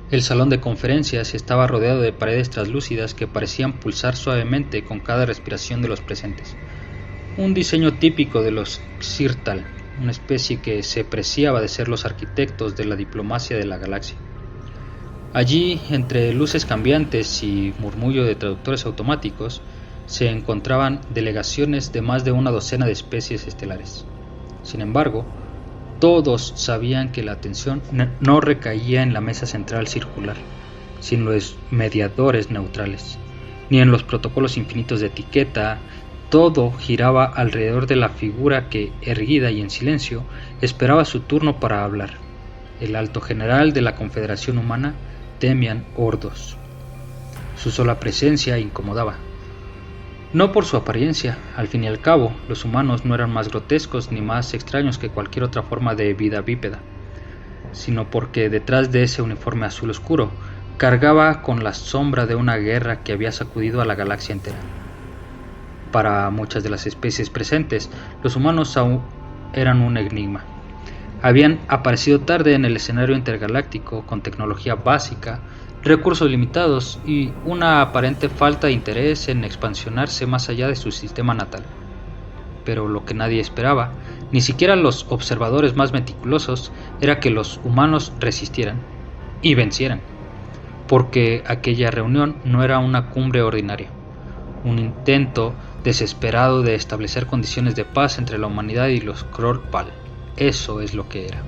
El salón de conferencias estaba rodeado de paredes translúcidas que parecían pulsar suavemente con cada respiración de los presentes. Un diseño típico de los Xirtal, una especie que se preciaba de ser los arquitectos de la diplomacia de la galaxia. Allí, entre luces cambiantes y murmullo de traductores automáticos, se encontraban delegaciones de más de una docena de especies estelares. Sin embargo, todos sabían que la atención no recaía en la mesa central circular, sino en los mediadores neutrales, ni en los protocolos infinitos de etiqueta. Todo giraba alrededor de la figura que, erguida y en silencio, esperaba su turno para hablar, el alto general de la Confederación Humana, Demian Ordos. Su sola presencia incomodaba. No por su apariencia, al fin y al cabo, los humanos no eran más grotescos ni más extraños que cualquier otra forma de vida bípeda, sino porque detrás de ese uniforme azul oscuro cargaba con la sombra de una guerra que había sacudido a la galaxia entera. Para muchas de las especies presentes, los humanos aún eran un enigma. Habían aparecido tarde en el escenario intergaláctico con tecnología básica, recursos limitados y una aparente falta de interés en expansionarse más allá de su sistema natal. Pero lo que nadie esperaba, ni siquiera los observadores más meticulosos, era que los humanos resistieran y vencieran, porque aquella reunión no era una cumbre ordinaria, un intento desesperado de establecer condiciones de paz entre la humanidad y los Krorpal. Eso es lo que era.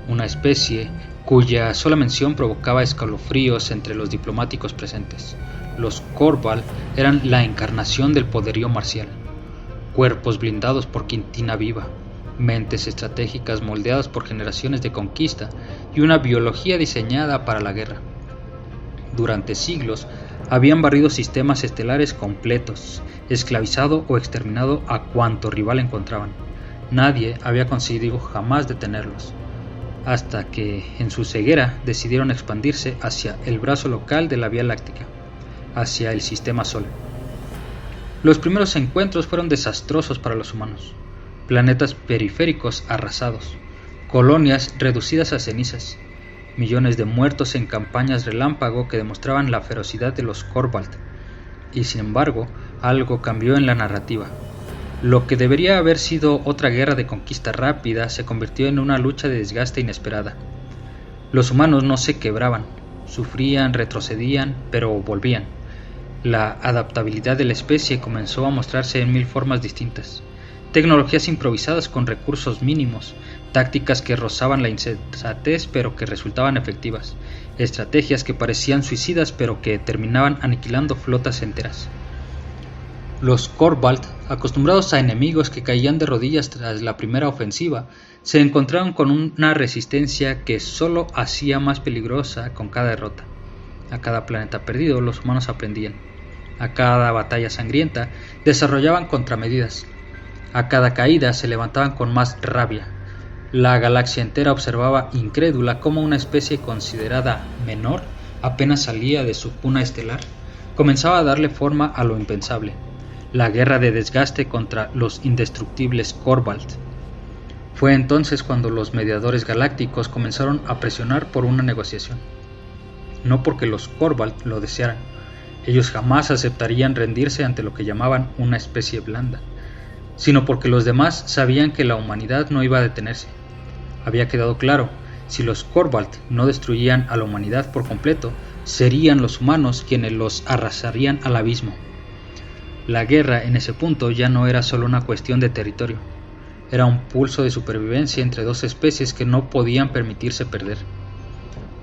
Una especie cuya sola mención provocaba escalofríos entre los diplomáticos presentes. Los Korval eran la encarnación del poderío marcial. Cuerpos blindados por quintina viva, mentes estratégicas moldeadas por generaciones de conquista y una biología diseñada para la guerra. Durante siglos habían barrido sistemas estelares completos, esclavizado o exterminado a cuanto rival encontraban. Nadie había conseguido jamás detenerlos, hasta que, en su ceguera, decidieron expandirse hacia el brazo local de la Vía Láctea, hacia el Sistema Sol. Los primeros encuentros fueron desastrosos para los humanos. Planetas periféricos arrasados, colonias reducidas a cenizas, millones de muertos en campañas relámpago que demostraban la ferocidad de los Korvald. Y sin embargo, algo cambió en la narrativa. Lo que debería haber sido otra guerra de conquista rápida se convirtió en una lucha de desgaste inesperada. Los humanos no se quebraban, sufrían, retrocedían, pero volvían. La adaptabilidad de la especie comenzó a mostrarse en mil formas distintas. Tecnologías improvisadas con recursos mínimos, tácticas que rozaban la insensatez pero que resultaban efectivas, estrategias que parecían suicidas pero que terminaban aniquilando flotas enteras. Los Korvald, acostumbrados a enemigos que caían de rodillas tras la primera ofensiva, se encontraron con una resistencia que solo hacía más peligrosa con cada derrota. A cada planeta perdido los humanos aprendían. A cada batalla sangrienta desarrollaban contramedidas. A cada caída se levantaban con más rabia. La galaxia entera observaba incrédula cómo una especie considerada menor apenas salía de su cuna estelar, comenzaba a darle forma a lo impensable. La guerra de desgaste contra los indestructibles Korvald. Fue entonces cuando los mediadores galácticos comenzaron a presionar por una negociación. No porque los Korvald lo desearan, ellos jamás aceptarían rendirse ante lo que llamaban una especie blanda, sino porque los demás sabían que la humanidad no iba a detenerse. Había quedado claro, si los Korvald no destruían a la humanidad por completo, serían los humanos quienes los arrasarían al abismo. La guerra en ese punto ya no era solo una cuestión de territorio, era un pulso de supervivencia entre dos especies que no podían permitirse perder.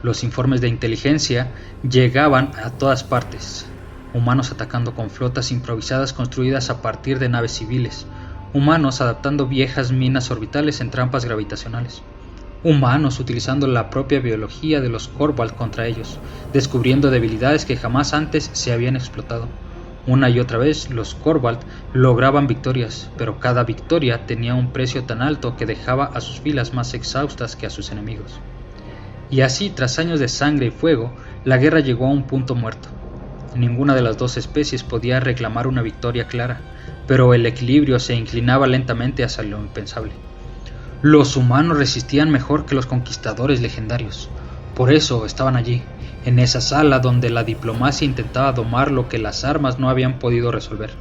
Los informes de inteligencia llegaban a todas partes, humanos atacando con flotas improvisadas construidas a partir de naves civiles, humanos adaptando viejas minas orbitales en trampas gravitacionales, humanos utilizando la propia biología de los Korvald contra ellos, descubriendo debilidades que jamás antes se habían explotado. Una y otra vez los Korvald lograban victorias, pero cada victoria tenía un precio tan alto que dejaba a sus filas más exhaustas que a sus enemigos. Y así, tras años de sangre y fuego, la guerra llegó a un punto muerto. Ninguna de las dos especies podía reclamar una victoria clara, pero el equilibrio se inclinaba lentamente hacia lo impensable. Los humanos resistían mejor que los conquistadores legendarios. Por eso estaban allí, en esa sala donde la diplomacia intentaba domar lo que las armas no habían podido resolver.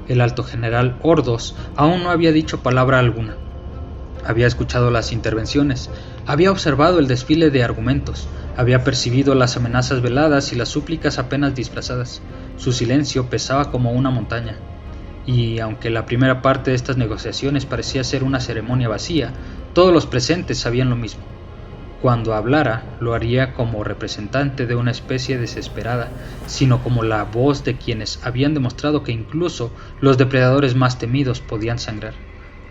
El alto general Ordos aún no había dicho palabra alguna. Había escuchado las intervenciones, había observado el desfile de argumentos, había percibido las amenazas veladas y las súplicas apenas disfrazadas. Su silencio pesaba como una montaña. Y aunque la primera parte de estas negociaciones parecía ser una ceremonia vacía, todos los presentes sabían lo mismo. Cuando hablara, lo haría como representante de una especie desesperada, sino como la voz de quienes habían demostrado que incluso los depredadores más temidos podían sangrar.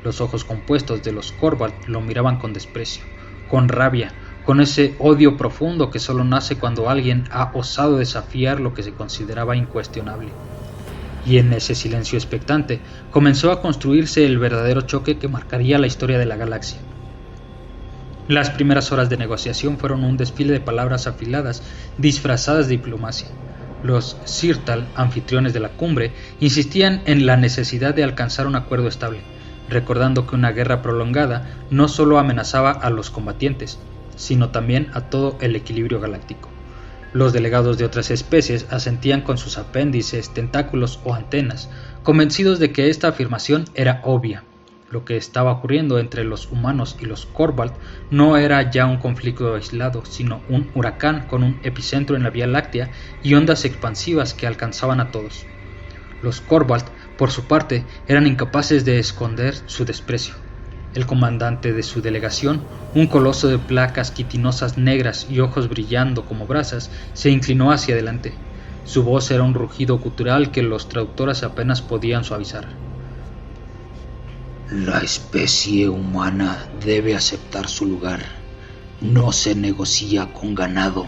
Los ojos compuestos de los Corvald lo miraban con desprecio, con rabia, con ese odio profundo que solo nace cuando alguien ha osado desafiar lo que se consideraba incuestionable. Y en ese silencio expectante comenzó a construirse el verdadero choque que marcaría la historia de la galaxia. Las primeras horas de negociación fueron un desfile de palabras afiladas, disfrazadas de diplomacia. Los Sirtal, anfitriones de la cumbre, insistían en la necesidad de alcanzar un acuerdo estable, recordando que una guerra prolongada no solo amenazaba a los combatientes, sino también a todo el equilibrio galáctico. Los delegados de otras especies asentían con sus apéndices, tentáculos o antenas, convencidos de que esta afirmación era obvia. Lo que estaba ocurriendo entre los humanos y los Corvald no era ya un conflicto aislado, sino un huracán con un epicentro en la Vía Láctea y ondas expansivas que alcanzaban a todos. Los Corvald, por su parte, eran incapaces de esconder su desprecio. El comandante de su delegación, un coloso de placas quitinosas negras y ojos brillando como brasas, se inclinó hacia adelante. Su voz era un rugido gutural que los traductores apenas podían suavizar. La especie humana debe aceptar su lugar. No se negocia con ganado,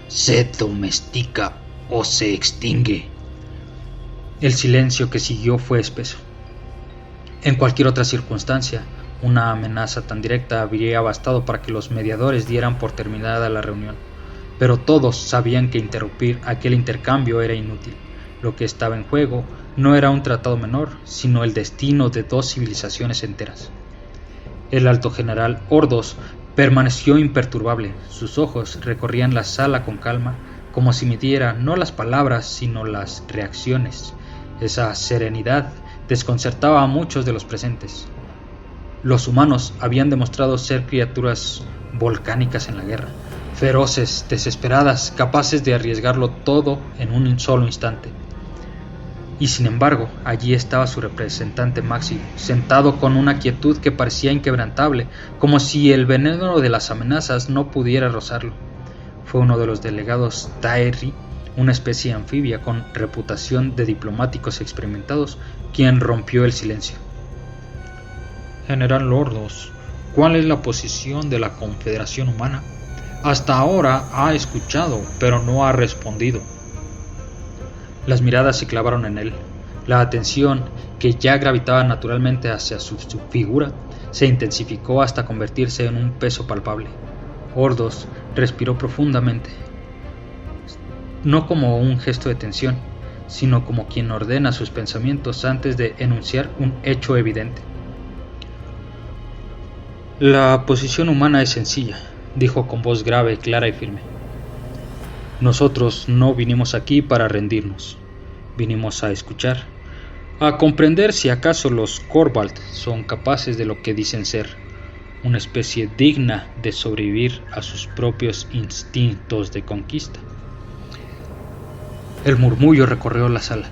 se domestica o se extingue. El silencio que siguió fue espeso. En cualquier otra circunstancia, una amenaza tan directa habría bastado para que los mediadores dieran por terminada la reunión, pero todos sabían que interrumpir aquel intercambio era inútil. Lo que estaba en juego no era un tratado menor, sino el destino de dos civilizaciones enteras. El alto general Ordos permaneció imperturbable. Sus ojos recorrían la sala con calma, como si midiera no las palabras, sino las reacciones. Esa serenidad desconcertaba a muchos de los presentes. Los humanos habían demostrado ser criaturas volcánicas en la guerra, feroces, desesperadas, capaces de arriesgarlo todo en un solo instante. Y sin embargo, allí estaba su representante máximo, sentado con una quietud que parecía inquebrantable, como si el veneno de las amenazas no pudiera rozarlo. Fue uno de los delegados Taeri, una especie anfibia con reputación de diplomáticos experimentados, quien rompió el silencio. General Ordos, ¿cuál es la posición de la Confederación Humana? Hasta ahora ha escuchado, pero no ha respondido. Las miradas se clavaron en él. La atención, que ya gravitaba naturalmente hacia su figura, se intensificó hasta convertirse en un peso palpable. Ordos respiró profundamente, no como un gesto de tensión, sino como quien ordena sus pensamientos antes de enunciar un hecho evidente. La posición humana es sencilla, dijo con voz grave, clara y firme. Nosotros no vinimos aquí para rendirnos, vinimos a escuchar, a comprender si acaso los Corvald son capaces de lo que dicen ser, una especie digna de sobrevivir a sus propios instintos de conquista. El murmullo recorrió la sala.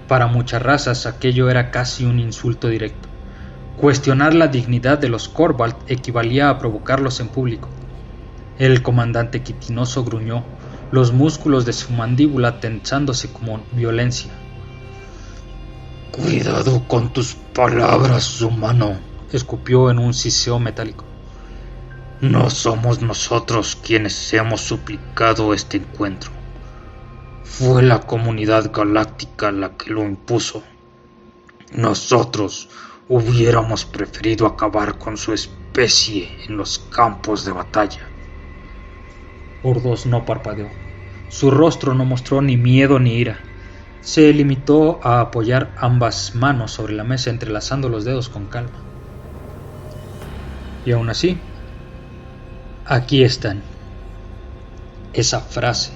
Para muchas razas aquello era casi un insulto directo. Cuestionar la dignidad de los Corvald equivalía a provocarlos en público. El comandante quitinoso gruñó, los músculos de su mandíbula tensándose como violencia. «Cuidado con tus palabras, humano», escupió en un siseo metálico. «No somos nosotros quienes hemos suplicado este encuentro. Fue la comunidad galáctica la que lo impuso. Nosotros hubiéramos preferido acabar con su especie en los campos de batalla». Ordos no parpadeó. Su rostro no mostró ni miedo ni ira. Se limitó a apoyar ambas manos sobre la mesa, entrelazando los dedos con calma. Y aún así, aquí están, Esa frase,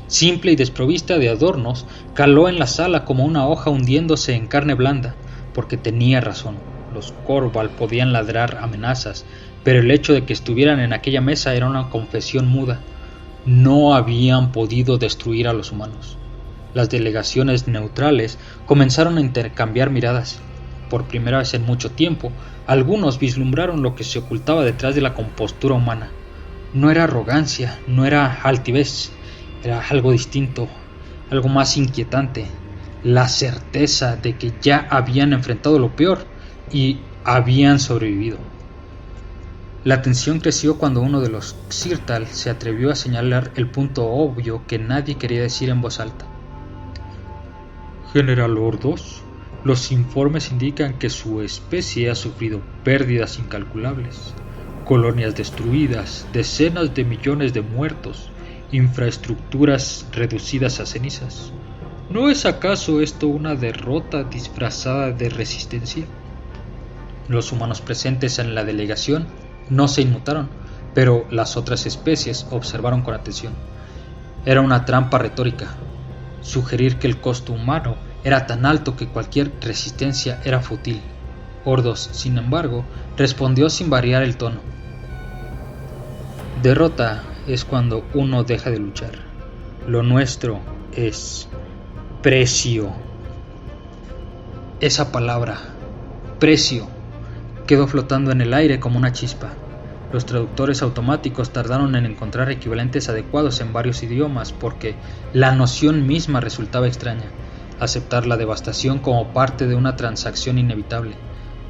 simple y desprovista de adornos, caló en la sala como una hoja hundiéndose en carne blanda, porque tenía razón. Los Corval podían ladrar amenazas, pero el hecho de que estuvieran en aquella mesa era una confesión muda. No habían podido destruir a los humanos. Las delegaciones neutrales comenzaron a intercambiar miradas. Por primera vez en mucho tiempo, algunos vislumbraron lo que se ocultaba detrás de la compostura humana. No era arrogancia, no era altivez, era algo distinto, algo más inquietante, la certeza de que ya habían enfrentado lo peor y habían sobrevivido. La tensión creció cuando uno de los Xirtal se atrevió a señalar el punto obvio que nadie quería decir en voz alta. General Ordos, los informes indican que su especie ha sufrido pérdidas incalculables, colonias destruidas, decenas de millones de muertos, infraestructuras reducidas a cenizas. ¿No es acaso esto una derrota disfrazada de resistencia? Los humanos presentes en la delegación no se inmutaron, pero las otras especies observaron con atención. Era una trampa retórica. Sugerir que el costo humano era tan alto que cualquier resistencia era fútil. Ordos, sin embargo, respondió sin variar el tono. Derrota es cuando uno deja de luchar. Lo nuestro es precio. Esa palabra, precio, quedó flotando en el aire como una chispa. Los traductores automáticos tardaron en encontrar equivalentes adecuados en varios idiomas porque la noción misma resultaba extraña. Aceptar la devastación como parte de una transacción inevitable.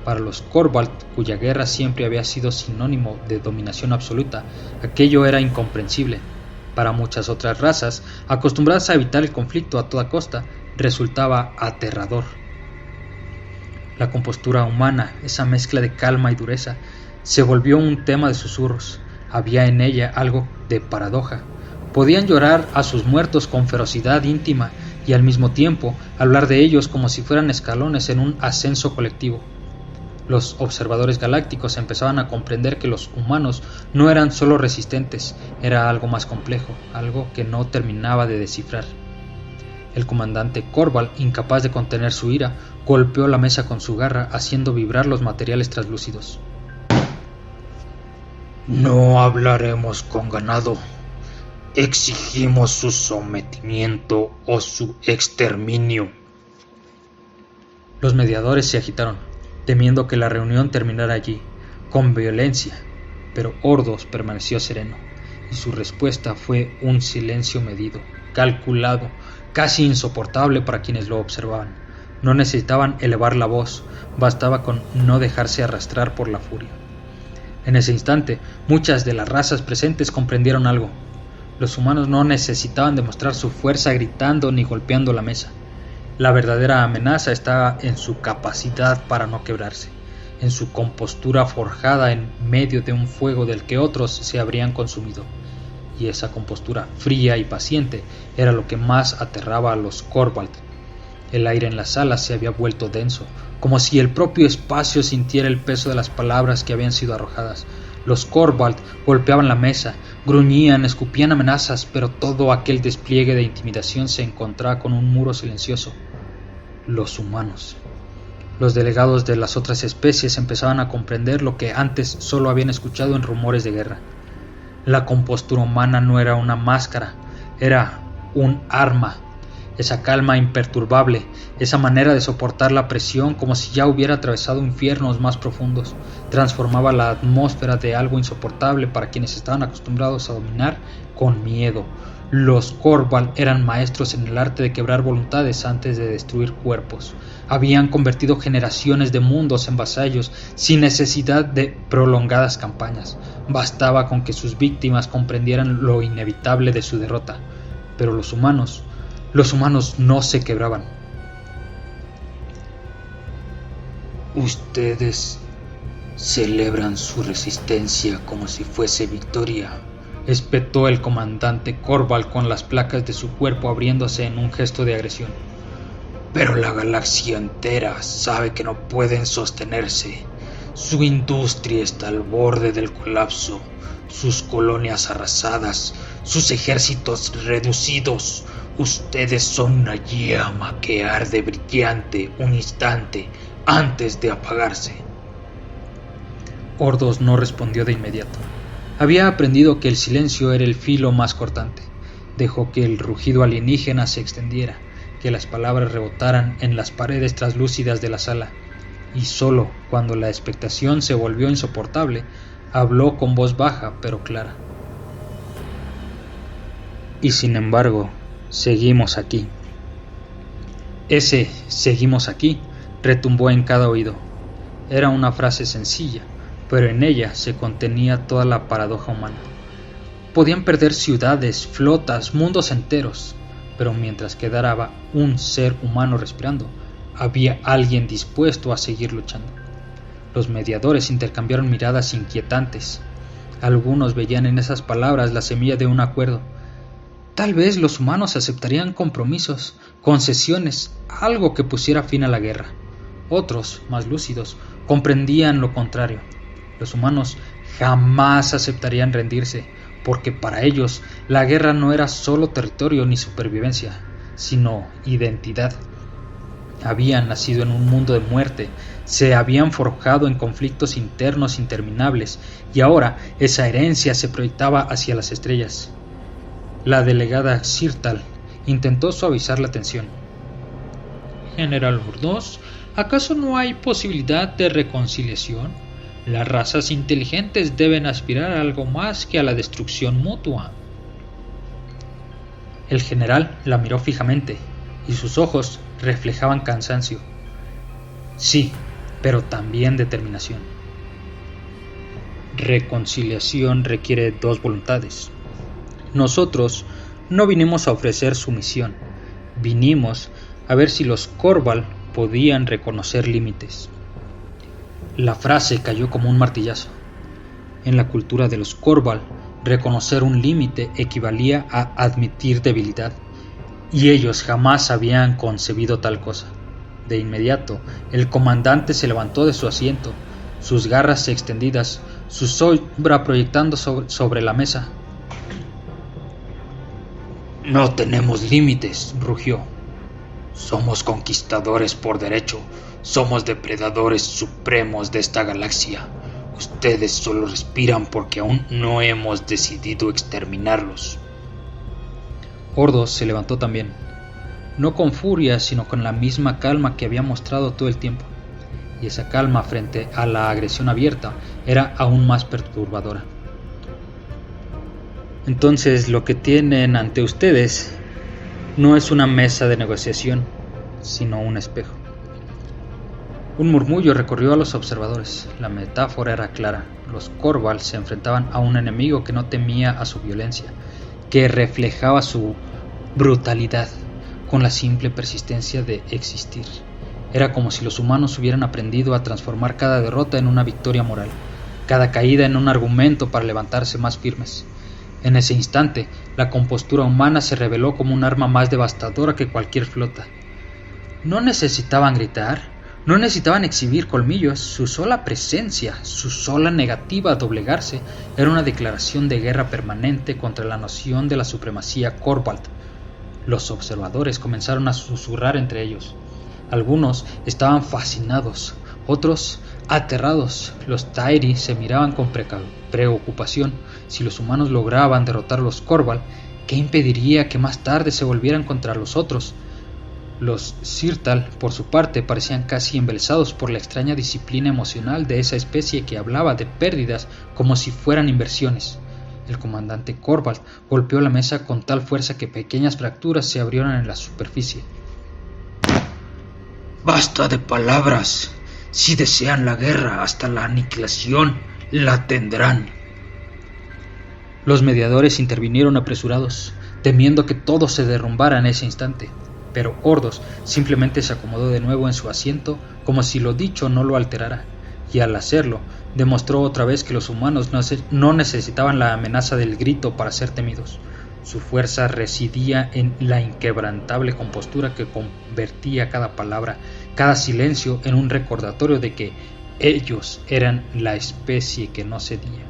Para los Corval, cuya guerra siempre había sido sinónimo de dominación absoluta, aquello era incomprensible. Para muchas otras razas, acostumbradas a evitar el conflicto a toda costa, resultaba aterrador. La compostura humana, esa mezcla de calma y dureza, se volvió un tema de susurros. Había en ella algo de paradoja. Podían llorar a sus muertos con ferocidad íntima y al mismo tiempo hablar de ellos como si fueran escalones en un ascenso colectivo. Los observadores galácticos empezaban a comprender que los humanos no eran solo resistentes, era algo más complejo, algo que no terminaba de descifrar. El comandante Corval, incapaz de contener su ira, golpeó la mesa con su garra, haciendo vibrar los materiales translúcidos. No hablaremos con ganado. Exigimos su sometimiento o su exterminio. Los mediadores se agitaron, temiendo que la reunión terminara allí, con violencia, pero Ordos permaneció sereno, y su respuesta fue un silencio medido, calculado, casi insoportable para quienes lo observaban. No necesitaban elevar la voz, bastaba con no dejarse arrastrar por la furia. En ese instante, muchas de las razas presentes comprendieron algo. Los humanos no necesitaban demostrar su fuerza gritando ni golpeando la mesa. La verdadera amenaza estaba en su capacidad para no quebrarse, en su compostura forjada en medio de un fuego del que otros se habrían consumido. Y esa compostura fría y paciente era lo que más aterraba a los Corval. El aire en la sala se había vuelto denso, como si el propio espacio sintiera el peso de las palabras que habían sido arrojadas. Los Corval golpeaban la mesa, gruñían, escupían amenazas, pero todo aquel despliegue de intimidación se encontraba con un muro silencioso. Los humanos. Los delegados de las otras especies empezaban a comprender lo que antes solo habían escuchado en rumores de guerra. La compostura humana no era una máscara, era un arma. Esa calma imperturbable, esa manera de soportar la presión como si ya hubiera atravesado infiernos más profundos, transformaba la atmósfera de algo insoportable para quienes estaban acostumbrados a dominar con miedo. Los Corval eran maestros en el arte de quebrar voluntades antes de destruir cuerpos. Habían convertido generaciones de mundos en vasallos sin necesidad de prolongadas campañas. Bastaba con que sus víctimas comprendieran lo inevitable de su derrota. Pero los humanos no se quebraban. Ustedes celebran su resistencia como si fuese victoria, espetó el comandante Corval con las placas de su cuerpo abriéndose en un gesto de agresión. Pero la galaxia entera sabe que no pueden sostenerse. Su industria está al borde del colapso, sus colonias arrasadas, sus ejércitos reducidos. Ustedes son una llama que arde brillante un instante antes de apagarse. Ordos no respondió de inmediato. Había aprendido que el silencio era el filo más cortante. Dejó que el rugido alienígena se extendiera, que las palabras rebotaran en las paredes translúcidas de la sala, y solo cuando la expectación se volvió insoportable, habló con voz baja pero clara. Y sin embargo, seguimos aquí. Ese "seguimos aquí" retumbó en cada oído. Era una frase sencilla, pero en ella se contenía toda la paradoja humana. Podían perder ciudades, flotas, mundos enteros, pero mientras quedara un ser humano respirando, había alguien dispuesto a seguir luchando. Los mediadores intercambiaron miradas inquietantes. Algunos veían en esas palabras la semilla de un acuerdo. Tal vez los humanos aceptarían compromisos, concesiones, algo que pusiera fin a la guerra. Otros, más lúcidos, comprendían lo contrario. Los humanos jamás aceptarían rendirse, porque para ellos la guerra no era solo territorio ni supervivencia, sino identidad. Habían nacido en un mundo de muerte, se habían forjado en conflictos internos interminables, y ahora esa herencia se proyectaba hacia las estrellas. La delegada Sirtal intentó suavizar la tensión. General Ordos, ¿acaso no hay posibilidad de reconciliación? Las razas inteligentes deben aspirar a algo más que a la destrucción mutua. El general la miró fijamente, y sus ojos reflejaban cansancio. Sí, pero también determinación. Reconciliación requiere dos voluntades. Nosotros no vinimos a ofrecer sumisión, vinimos a ver si los Korval podían reconocer límites. La frase cayó como un martillazo. En la cultura de los Korval, reconocer un límite equivalía a admitir debilidad, y ellos jamás habían concebido tal cosa. De inmediato, el comandante se levantó de su asiento, sus garras extendidas, su sombra proyectando sobre la mesa. No tenemos límites, rugió. Somos conquistadores por derecho, somos depredadores supremos de esta galaxia. Ustedes solo respiran porque aún no hemos decidido exterminarlos. Ordos se levantó también, no con furia, sino con la misma calma que había mostrado todo el tiempo, y esa calma frente a la agresión abierta era aún más perturbadora. Entonces lo que tienen ante ustedes no es una mesa de negociación, sino un espejo. Un murmullo recorrió a los observadores. La metáfora era clara. Los Korval se enfrentaban a un enemigo que no temía a su violencia, que reflejaba su brutalidad con la simple persistencia de existir. Era como si los humanos hubieran aprendido a transformar cada derrota en una victoria moral, cada caída en un argumento para levantarse más firmes. En ese instante, la compostura humana se reveló como un arma más devastadora que cualquier flota. No necesitaban gritar, no necesitaban exhibir colmillos, su sola presencia, su sola negativa a doblegarse, era una declaración de guerra permanente contra la noción de la supremacía Korval. Los observadores comenzaron a susurrar entre ellos. Algunos estaban fascinados, otros aterrados. Los Tairi se miraban con preocupación. Si los humanos lograban derrotar a los Korval, ¿qué impediría que más tarde se volvieran contra los otros? Los Sirtal, por su parte, parecían casi embelesados por la extraña disciplina emocional de esa especie que hablaba de pérdidas como si fueran inversiones. El comandante Korval golpeó la mesa con tal fuerza que pequeñas fracturas se abrieron en la superficie. ¡Basta de palabras! Si desean la guerra hasta la aniquilación, la tendrán. Los mediadores intervinieron apresurados, temiendo que todo se derrumbara en ese instante. Pero Ordos simplemente se acomodó de nuevo en su asiento como si lo dicho no lo alterara, y al hacerlo demostró otra vez que los humanos no necesitaban la amenaza del grito para ser temidos. Su fuerza residía en la inquebrantable compostura que convertía cada palabra, cada silencio en un recordatorio de que Ellos eran la especie que no cedía.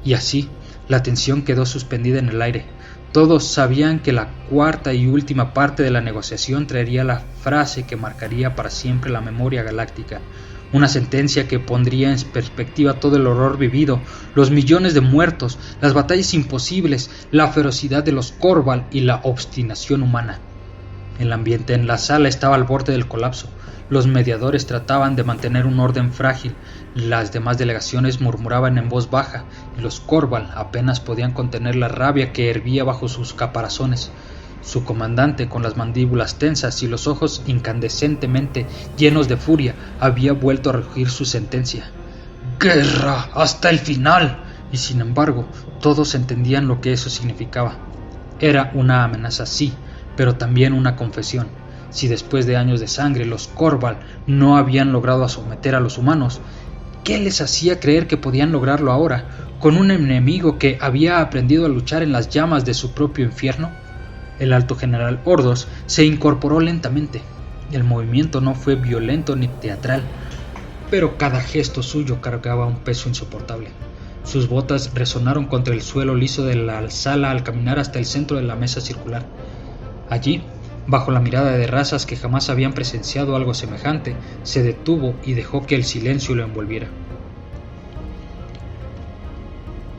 Y así, la tensión quedó suspendida en el aire. Todos sabían que la cuarta y última parte de la negociación traería la frase que marcaría para siempre la memoria galáctica. Una sentencia que pondría en perspectiva todo el horror vivido, los millones de muertos, las batallas imposibles, la ferocidad de los Korval y la obstinación humana. El ambiente en la sala estaba al borde del colapso. Los mediadores trataban de mantener un orden frágil, las demás delegaciones murmuraban en voz baja, y los Korval apenas podían contener la rabia que hervía bajo sus caparazones. Su comandante, con las mandíbulas tensas y los ojos incandescentemente llenos de furia, había vuelto a rugir su sentencia. ¡Guerra hasta el final! Y sin embargo, todos entendían lo que eso significaba. Era una amenaza, sí, pero también una confesión. Si después de años de sangre los Korval no habían logrado someter a los humanos, ¿qué les hacía creer que podían lograrlo ahora, con un enemigo que había aprendido a luchar en las llamas de su propio infierno? El alto general Ordos se incorporó lentamente. El movimiento no fue violento ni teatral, pero cada gesto suyo cargaba un peso insoportable. Sus botas resonaron contra el suelo liso de la sala al caminar hasta el centro de la mesa circular. Allí, bajo la mirada de razas que jamás habían presenciado algo semejante, se detuvo y dejó que el silencio lo envolviera.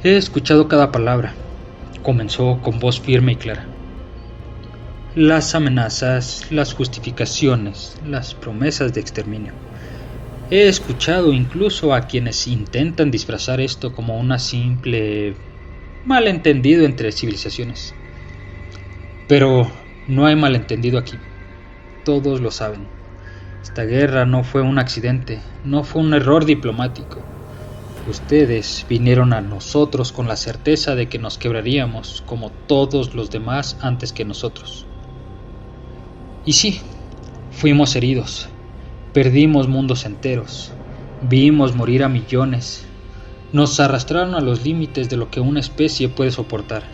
He escuchado cada palabra, comenzó con voz firme y clara. Las amenazas, las justificaciones, las promesas de exterminio. He escuchado incluso a quienes intentan disfrazar esto como una simple malentendido entre civilizaciones. Pero no hay malentendido aquí. Todos lo saben. Esta guerra no fue un accidente, no fue un error diplomático. Ustedes vinieron a nosotros con la certeza de que nos quebraríamos como todos los demás antes que nosotros. Y sí, fuimos heridos, perdimos mundos enteros, vimos morir a millones, nos arrastraron a los límites de lo que una especie puede soportar.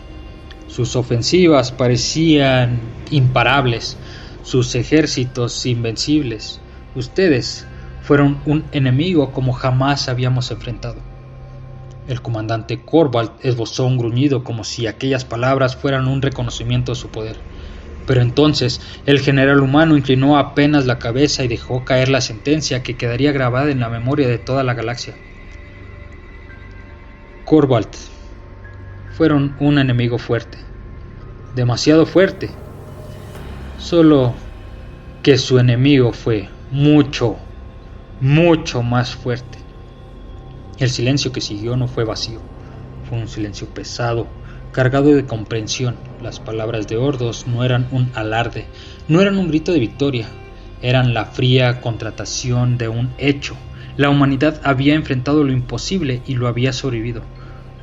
Sus ofensivas parecían imparables, sus ejércitos invencibles. Ustedes fueron un enemigo como jamás habíamos enfrentado. El comandante Korval esbozó un gruñido como si aquellas palabras fueran un reconocimiento de su poder. Pero entonces el general humano inclinó apenas la cabeza y dejó caer la sentencia que quedaría grabada en la memoria de toda la galaxia. Korval fueron un enemigo fuerte, demasiado fuerte, solo que su enemigo fue mucho, mucho más fuerte. El silencio que siguió no fue vacío, fue un silencio pesado, cargado de comprensión. Las palabras de Ordos no eran un alarde, no eran un grito de victoria, eran la fría constatación de un hecho. La humanidad había enfrentado lo imposible y lo había sobrevivido.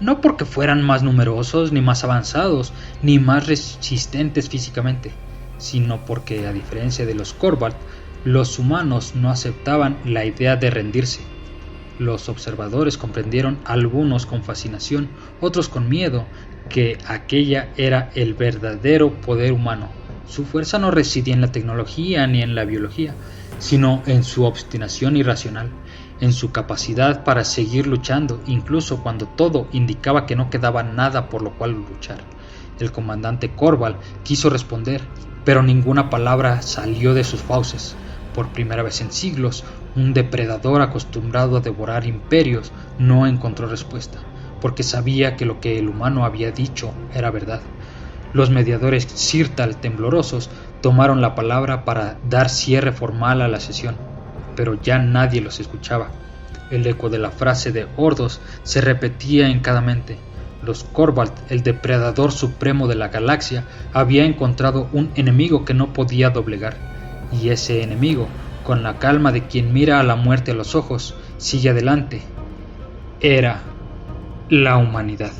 No porque fueran más numerosos, ni más avanzados, ni más resistentes físicamente, sino porque, a diferencia de los Korval, los humanos no aceptaban la idea de rendirse. Los observadores comprendieron, algunos con fascinación, otros con miedo, que aquella era el verdadero poder humano. Su fuerza no residía en la tecnología ni en la biología, sino en su obstinación irracional, en su capacidad para seguir luchando, incluso cuando todo indicaba que no quedaba nada por lo cual luchar. El comandante Korval quiso responder, pero ninguna palabra salió de sus fauces. Por primera vez en siglos, un depredador acostumbrado a devorar imperios no encontró respuesta, porque sabía que lo que el humano había dicho era verdad. Los mediadores Sirtal, temblorosos, tomaron la palabra para dar cierre formal a la sesión, pero ya nadie los escuchaba. El eco de la frase de Ordos se repetía en cada mente. Los Korval, el depredador supremo de la galaxia, había encontrado un enemigo que no podía doblegar, y ese enemigo, con la calma de quien mira a la muerte a los ojos, sigue adelante. Era la humanidad.